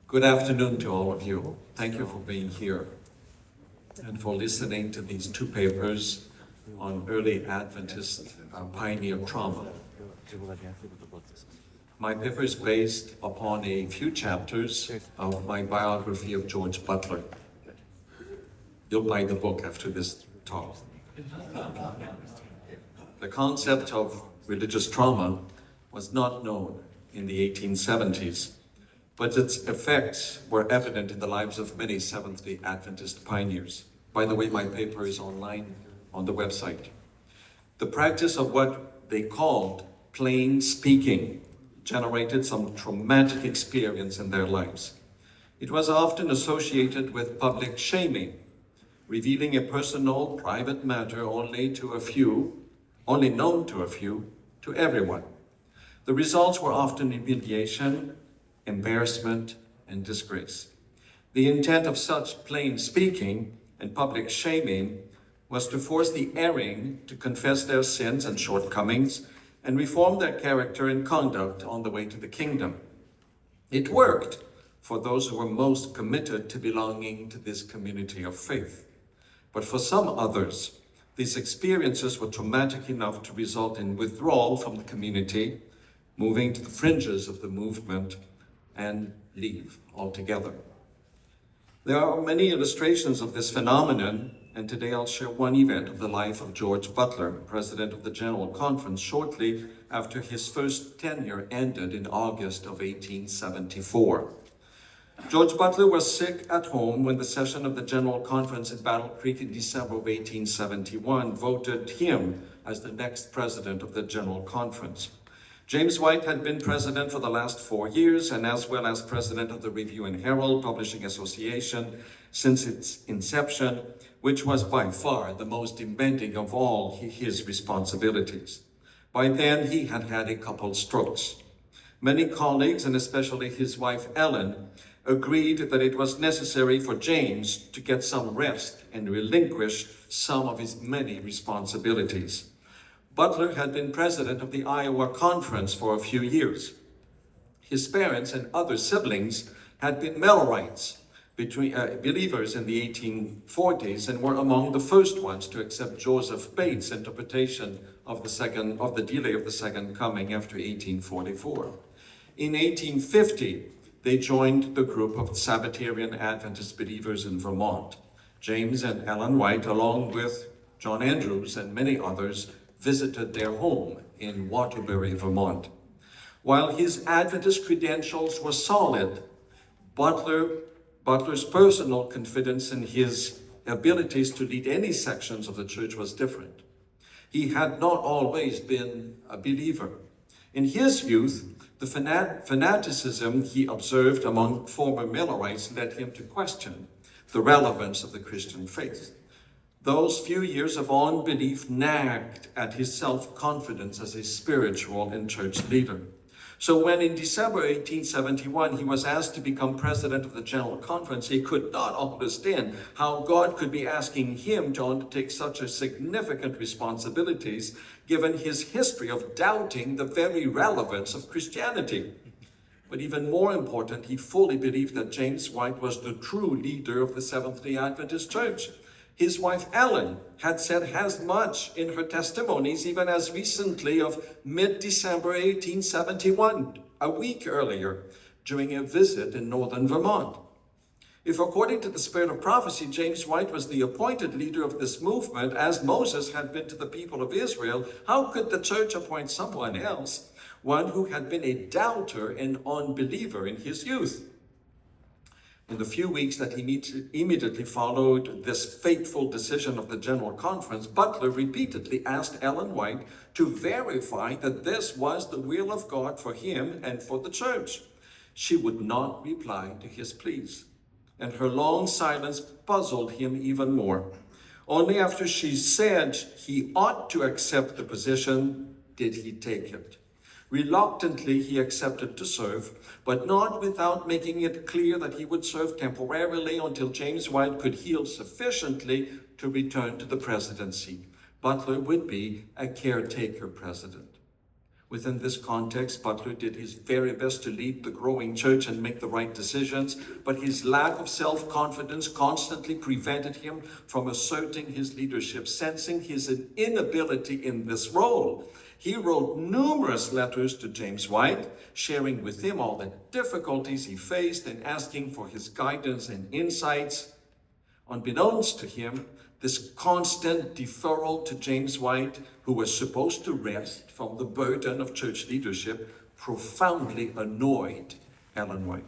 Good afternoon to all of you. Thank you for being here and for listening to these two papers on early Adventist pioneer trauma. My paper is based upon a few chapters of my biography of George Butler. You'll buy the book after this talk. The concept of religious trauma was not known in the 1870s, but its effects were evident in the lives of many Seventh-day Adventist pioneers. By the way, my paper is online on the website. The practice of what they called plain speaking generated some traumatic experience in their lives. It was often associated with public shaming, revealing a personal, private matter only known to a few, to everyone. The results were often humiliation, embarrassment, and disgrace. The intent of such plain speaking and public shaming was to force the erring to confess their sins and shortcomings and reform their character and conduct on the way to the kingdom. It worked for those who were most committed to belonging to this community of faith. But for some others, these experiences were traumatic enough to result in withdrawal from the community, moving to the fringes of the movement, and leave altogether. There are many illustrations of this phenomenon, and today I'll share one event of the life of George Butler, president of the General Conference, shortly after his first tenure ended in August of 1874. George Butler was sick at home when the session of the General Conference in Battle Creek in December of 1871 voted him as the next president of the General Conference. James White had been president for the last 4 years, and as well as president of the Review and Herald Publishing Association since its inception, which was by far the most demanding of all his responsibilities. By then, he had had a couple strokes. Many colleagues, and especially his wife Ellen, agreed that it was necessary for James to get some rest and relinquish some of his many responsibilities. Butler had been president of the Iowa Conference for a few years. His parents and other siblings had been Millerites, believers in the 1840s, and were among the first ones to accept Joseph Bates' interpretation of the delay of the Second Coming after 1844. In 1850, they joined the group of Sabbatarian Adventist believers in Vermont. James and Ellen White, along with John Andrews and many others, visited their home in Waterbury, Vermont. While his Adventist credentials were solid, Butler's personal confidence in his abilities to lead any sections of the church was different. He had not always been a believer. In his youth, the fanaticism he observed among former Millerites led him to question the relevance of the Christian faith. Those few years of unbelief nagged at his self-confidence as a spiritual and church leader. So when in December 1871 he was asked to become president of the General Conference, he could not understand how God could be asking him to undertake such a significant responsibilities given his history of doubting the very relevance of Christianity. But even more important, he fully believed that James White was the true leader of the Seventh-day Adventist Church. His wife Ellen had said as much in her testimonies even as recently of mid-December 1871, a week earlier, during a visit in northern Vermont. If according to the spirit of prophecy, James White was the appointed leader of this movement, as Moses had been to the people of Israel, how could the church appoint someone else, one who had been a doubter and unbeliever in his youth? In the few weeks that immediately followed this fateful decision of the General Conference, Butler repeatedly asked Ellen White to verify that this was the will of God for him and for the church. She would not reply to his pleas, and her long silence puzzled him even more. Only after she said he ought to accept the position did he take it. Reluctantly, he accepted to serve, but not without making it clear that he would serve temporarily until James White could heal sufficiently to return to the presidency. Butler would be a caretaker president. Within this context, Butler did his very best to lead the growing church and make the right decisions, but his lack of self-confidence constantly prevented him from asserting his leadership, sensing his inability in this role. He wrote numerous letters to James White, sharing with him all the difficulties he faced and asking for his guidance and insights. Unbeknownst to him, this constant deferral to James White, who was supposed to rest from the burden of church leadership, profoundly annoyed Ellen White.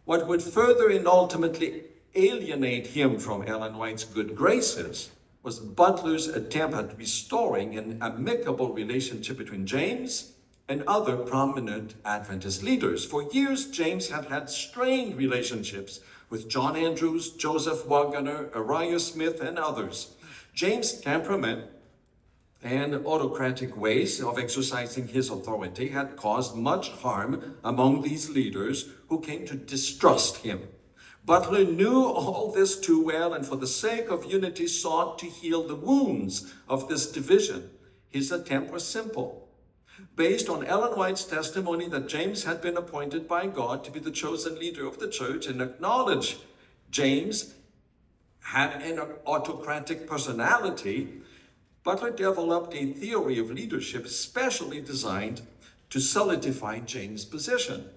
What would further and ultimately alienate him from Ellen White's good graces was Butler's attempt at restoring an amicable relationship between James and other prominent Adventist leaders. For years, James had had strained relationships with John Andrews, Joseph Waggoner, Uriah Smith, and others. James' temperament and autocratic ways of exercising his authority had caused much harm among these leaders who came to distrust him. Butler knew all this too well, and for the sake of unity sought to heal the wounds of this division. His attempt was simple. Based on Ellen White's testimony that James had been appointed by God to be the chosen leader of the church, and acknowledged James had an autocratic personality, Butler developed a theory of leadership specially designed to solidify James' position.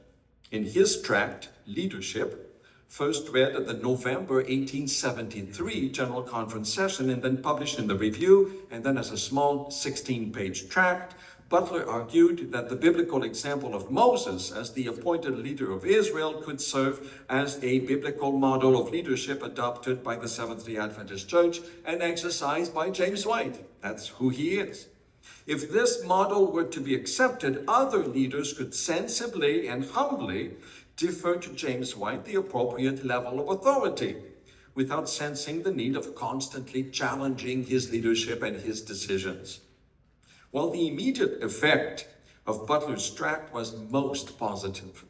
In his tract, Leadership, first read at the November 1873 General Conference session and then published in the Review, and then as a small 16-page tract, Butler argued that the biblical example of Moses as the appointed leader of Israel could serve as a biblical model of leadership adopted by the Seventh-day Adventist Church and exercised by James White. That's who he is. If this model were to be accepted, other leaders could sensibly and humbly defer to James White the appropriate level of authority, without sensing the need of constantly challenging his leadership and his decisions. Well, the immediate effect of Butler's tract was most positive,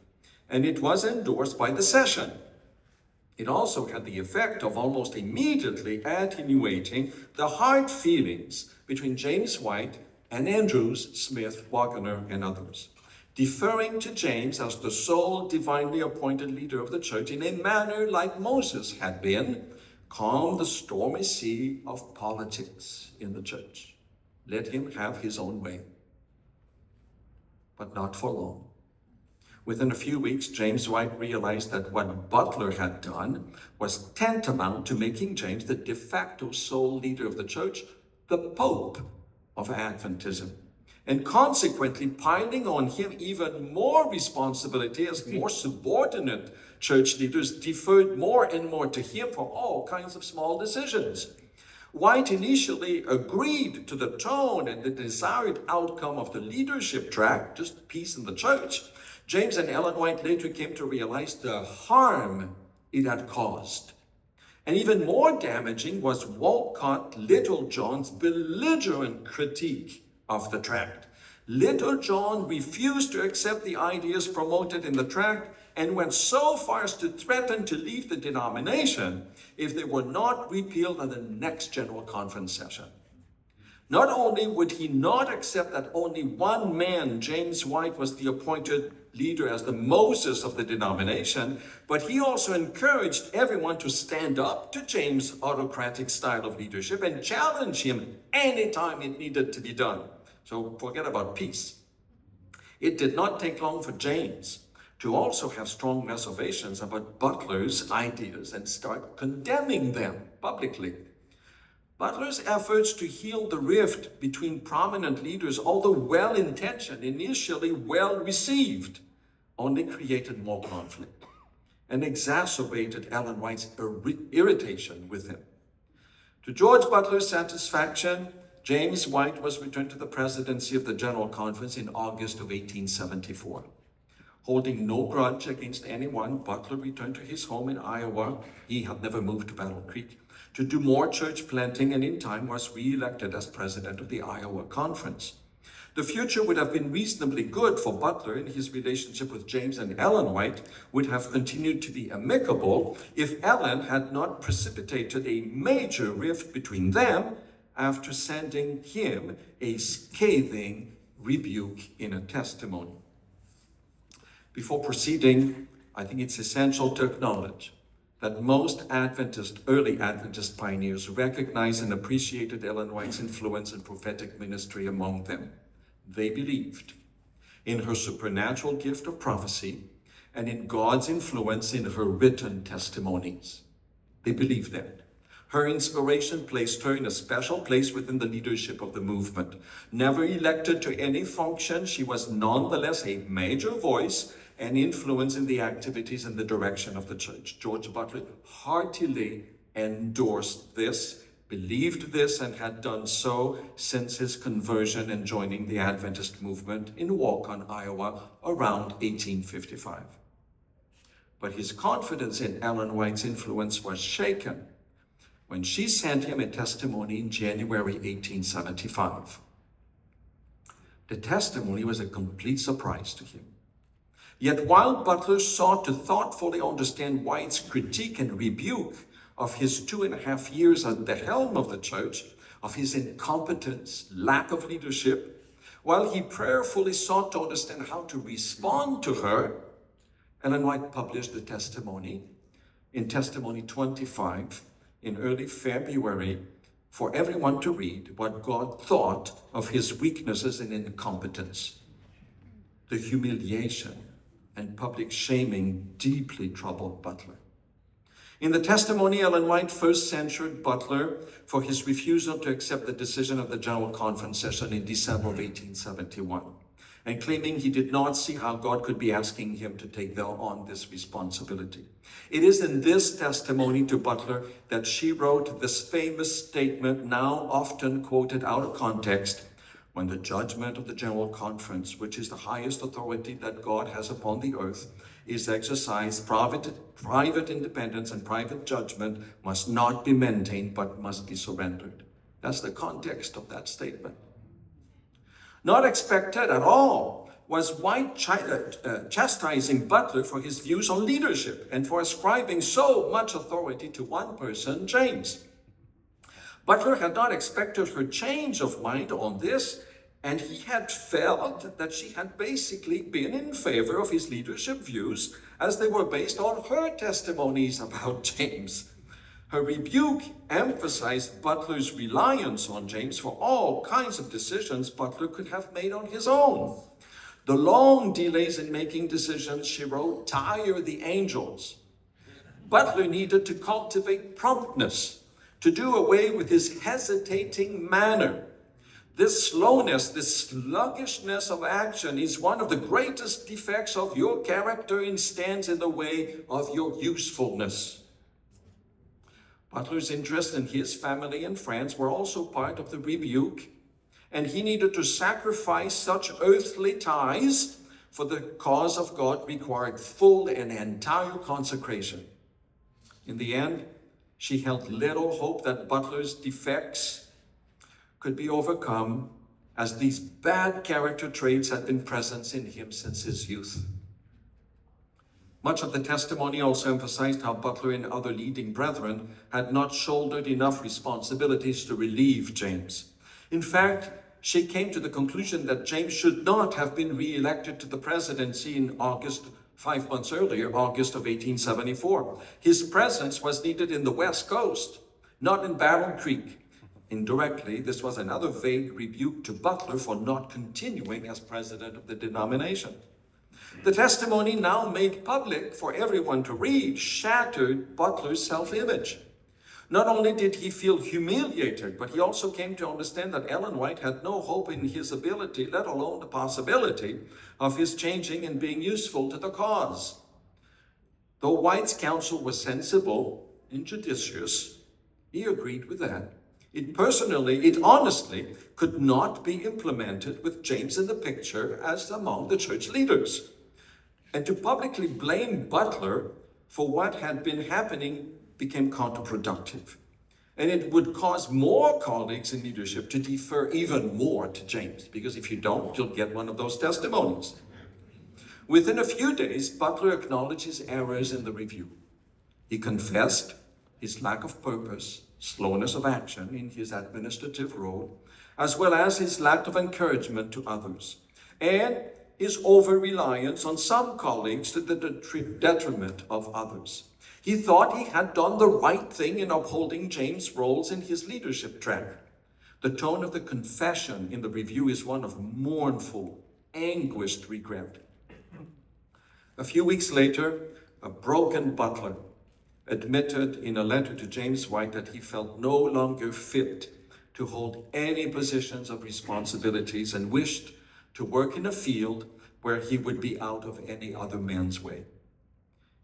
and it was endorsed by the session. It also had the effect of almost immediately attenuating the hard feelings between James White and Andrews, Smith, Waggoner, and others. Deferring to James as the sole divinely appointed leader of the church in a manner like Moses had been, calmed the stormy sea of politics in the church. Let him have his own way. But not for long. Within a few weeks, James White realized that what Butler had done was tantamount to making James the de facto sole leader of the church, the Pope of Adventism, and consequently piling on him even more responsibility as more subordinate church leaders deferred more and more to him for all kinds of small decisions. White initially agreed to the tone and the desired outcome of the leadership tract, just peace in the church. James and Ellen White later came to realize the harm it had caused. And even more damaging was Walcott Littlejohn's belligerent critique of the tract. Littlejohn refused to accept the ideas promoted in the tract and went so far as to threaten to leave the denomination if they were not repealed at the next General Conference session. Not only would he not accept that only one man, James White, was the appointed leader as the Moses of the denomination, but he also encouraged everyone to stand up to James' autocratic style of leadership and challenge him anytime it needed to be done. So forget about peace. It did not take long for James to also have strong reservations about Butler's ideas and start condemning them publicly. Butler's efforts to heal the rift between prominent leaders, although well-intentioned, initially well-received, only created more conflict and exacerbated Ellen White's irritation with him. To George Butler's satisfaction, James White was returned to the presidency of the General Conference in August of 1874. Holding no grudge against anyone, Butler returned to his home in Iowa. He had never moved to Battle Creek to do more church planting, and in time was re-elected as president of the Iowa Conference. The future would have been reasonably good for Butler, and his relationship with James and Ellen White would have continued to be amicable if Ellen had not precipitated a major rift between them after sending him a scathing rebuke in a testimony. Before proceeding, I think it's essential to acknowledge that most early Adventist pioneers recognized and appreciated Ellen White's influence and prophetic ministry among them. They believed in her supernatural gift of prophecy and in God's influence in her written testimonies. They believed that. Her inspiration placed her in a special place within the leadership of the movement. Never elected to any function, she was nonetheless a major voice and influence in the activities and the direction of the church. George Butler heartily endorsed this, believed this, and had done so since his conversion and joining the Adventist movement in Waukon, Iowa, around 1855. But his confidence in Ellen White's influence was shaken when she sent him a testimony in January 1875. The testimony was a complete surprise to him. Yet while Butler sought to thoughtfully understand White's critique and rebuke of his 2.5 years at the helm of the church, of his incompetence, lack of leadership, while he prayerfully sought to understand how to respond to her, Ellen White published the testimony in Testimony 25 in early February for everyone to read what God thought of his weaknesses and incompetence. The humiliation and public shaming deeply troubled Butler. In the testimony, Ellen White first censured Butler for his refusal to accept the decision of the General Conference session in December of 1871, and claiming he did not see how God could be asking him to take on this responsibility. It is in this testimony to Butler that she wrote this famous statement, now often quoted out of context: "When the judgment of the General Conference, which is the highest authority that God has upon the earth, is exercised, private independence and private judgment must not be maintained, but must be surrendered." That's the context of that statement. Not expected at all was White chastising Butler for his views on leadership and for ascribing so much authority to one person, James. Butler had not expected her change of mind on this, and he had felt that she had basically been in favor of his leadership views as they were based on her testimonies about James. Her rebuke emphasized Butler's reliance on James for all kinds of decisions Butler could have made on his own. The long delays in making decisions, she wrote, tire the angels. Butler needed to cultivate promptness, to do away with his hesitating manner. This slowness, this sluggishness of action is one of the greatest defects of your character and stands in the way of your usefulness. Butler's interest in his family and friends were also part of the rebuke, and he needed to sacrifice such earthly ties for the cause of God required full and entire consecration. In the end, she held little hope that Butler's defects could be overcome, as these bad character traits had been present in him since his youth. Much of the testimony also emphasized how Butler and other leading brethren had not shouldered enough responsibilities to relieve James. In fact, she came to the conclusion that James should not have been re-elected to the presidency in August, 5 months earlier, August of 1874. His presence was needed in the West Coast, not in Battle Creek. Indirectly, this was another vague rebuke to Butler for not continuing as president of the denomination. The testimony, now made public for everyone to read, shattered Butler's self-image. Not only did he feel humiliated, but he also came to understand that Ellen White had no hope in his ability, let alone the possibility of his changing and being useful to the cause. Though White's counsel was sensible and judicious, he agreed with that. It honestly could not be implemented with James in the picture as among the church leaders. And to publicly blame Butler for what had been happening became counterproductive. And it would cause more colleagues in leadership to defer even more to James, because if you don't, you'll get one of those testimonies. Within a few days, Butler acknowledged his errors in the review. He confessed his lack of purpose, slowness of action in his administrative role, as well as his lack of encouragement to others, and his over-reliance on some colleagues to the detriment of others. He thought he had done the right thing in upholding James' roles in his leadership track. The tone of the confession in the review is one of mournful, anguished regret. A few weeks later, a broken butler admitted in a letter to James White that he felt no longer fit to hold any positions of responsibilities and wished to work in a field where he would be out of any other man's way.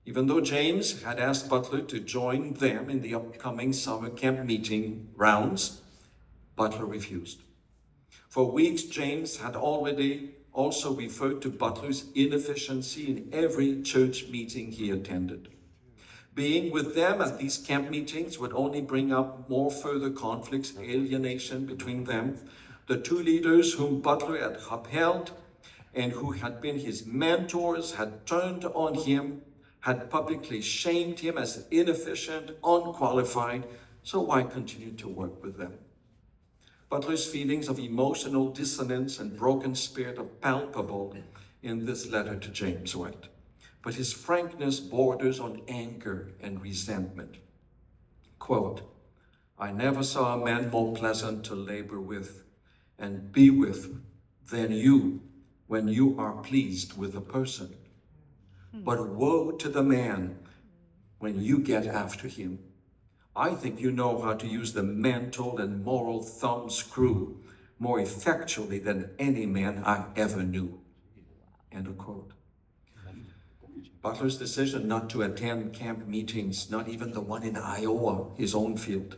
Even though James had asked Butler to join them in the upcoming summer camp meeting rounds, Butler refused. For weeks, James had already also referred to Butler's inefficiency in every church meeting he attended. Being with them at these camp meetings would only bring up more further conflicts, alienation between them. The two leaders whom Butler had upheld and who had been his mentors had turned on him, had publicly shamed him as inefficient, unqualified, so why continue to work with them? Butler's feelings of emotional dissonance and broken spirit are palpable in this letter to James White. But his frankness borders on anger and resentment. Quote, "I never saw a man more pleasant to labor with and be with than you when you are pleased with a person. But woe to the man when you get after him. I think you know how to use the mental and moral thumbscrew more effectually than any man I ever knew." End of quote. Butler's decision not to attend camp meetings, not even the one in Iowa, his own field,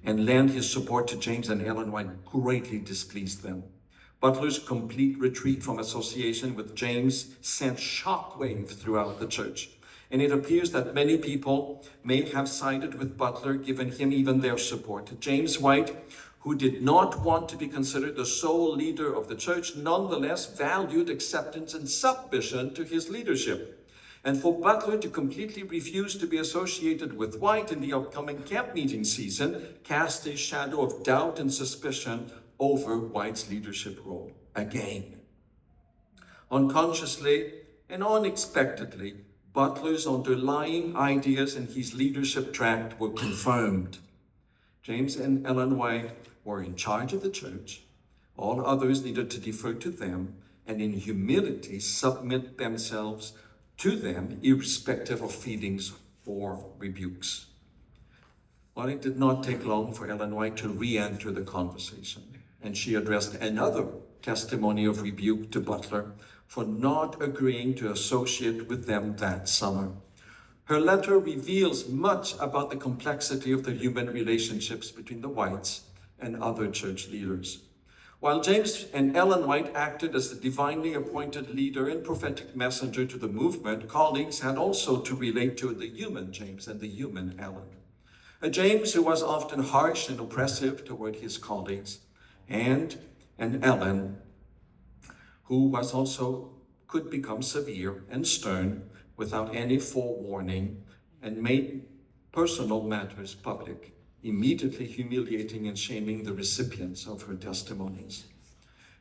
and lend his support to James and Ellen White greatly displeased them. Butler's complete retreat from association with James sent shockwave throughout the church. And it appears that many people may have sided with Butler, given him even their support. James White, who did not want to be considered the sole leader of the church, nonetheless valued acceptance and submission to his leadership. And for Butler to completely refuse to be associated with White in the upcoming camp meeting season cast a shadow of doubt and suspicion over White's leadership role again. Unconsciously and unexpectedly, Butler's underlying ideas in his leadership tract were confirmed. James and Ellen White were in charge of the church. All others needed to defer to them and in humility submit themselves to them, irrespective of feelings or rebukes. Well, it did not take long for Ellen White to re-enter the conversation, and she addressed another testimony of rebuke to Butler for not agreeing to associate with them that summer. Her letter reveals much about the complexity of the human relationships between the Whites and other church leaders. While James and Ellen White acted as the divinely appointed leader and prophetic messenger to the movement, colleagues had also to relate to the human James and the human Ellen. A James who was often harsh and oppressive toward his colleagues, and an Ellen who was also could become severe and stern without any forewarning and made personal matters public, immediately humiliating and shaming the recipients of her testimonies.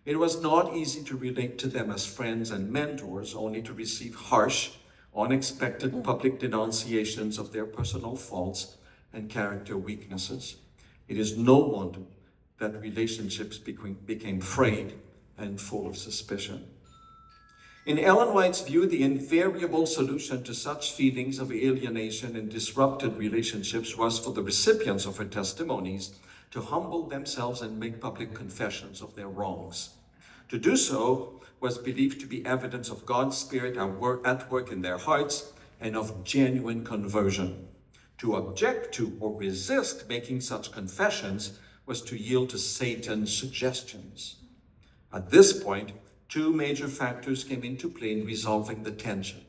It was not easy to relate to them as friends and mentors, only to receive harsh, unexpected public denunciations of their personal faults and character weaknesses. It is no wonder that relationships became frayed and full of suspicion. In Ellen White's view, the invariable solution to such feelings of alienation and disrupted relationships was for the recipients of her testimonies to humble themselves and make public confessions of their wrongs. To do so was believed to be evidence of God's Spirit at work in their hearts and of genuine conversion. To object to or resist making such confessions was to yield to Satan's suggestions. At this point, two major factors came into play in resolving the tension.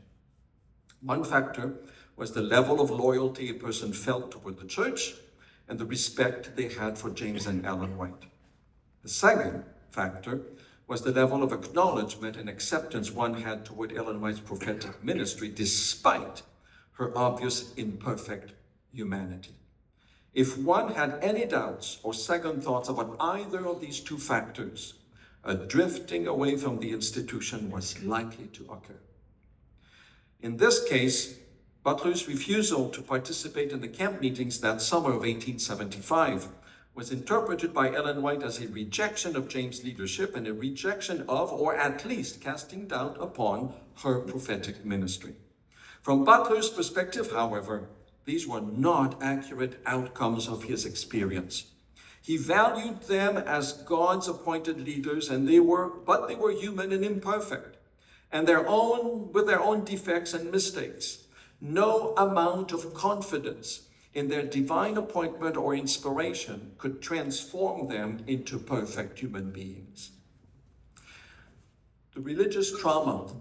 One factor was the level of loyalty a person felt toward the church and the respect they had for James and Ellen White. The second factor was the level of acknowledgement and acceptance one had toward Ellen White's prophetic ministry, despite her obvious imperfect humanity. If one had any doubts or second thoughts about either of these two factors, a drifting away from the institution was likely to occur. In this case, Butler's refusal to participate in the camp meetings that summer of 1875 was interpreted by Ellen White as a rejection of James' leadership and a rejection of, or at least casting doubt upon, her prophetic ministry. From Butler's perspective, however, these were not accurate outcomes of his experience. He valued them as God's appointed leaders, but they were human and imperfect, and with their own defects and mistakes. No amount of confidence in their divine appointment or inspiration could transform them into perfect human beings. The religious trauma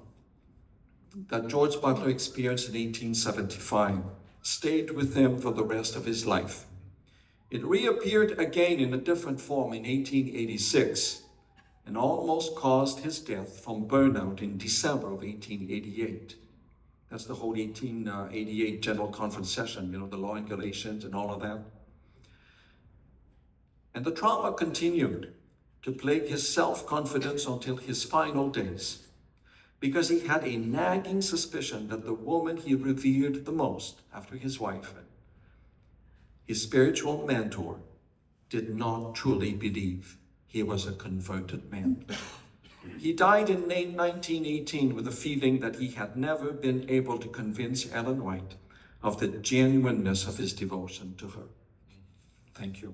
that George Butler experienced in 1875 stayed with him for the rest of his life. It reappeared again in a different form in 1886 and almost caused his death from burnout in December of 1888. That's the whole 1888 General Conference session, the law in Galatians and all of that. And the trauma continued to plague his self-confidence until his final days, because he had a nagging suspicion that the woman he revered the most after his wife, his spiritual mentor, did not truly believe he was a converted man. He died in 1918 with the feeling that he had never been able to convince Ellen White of the genuineness of his devotion to her. Thank you.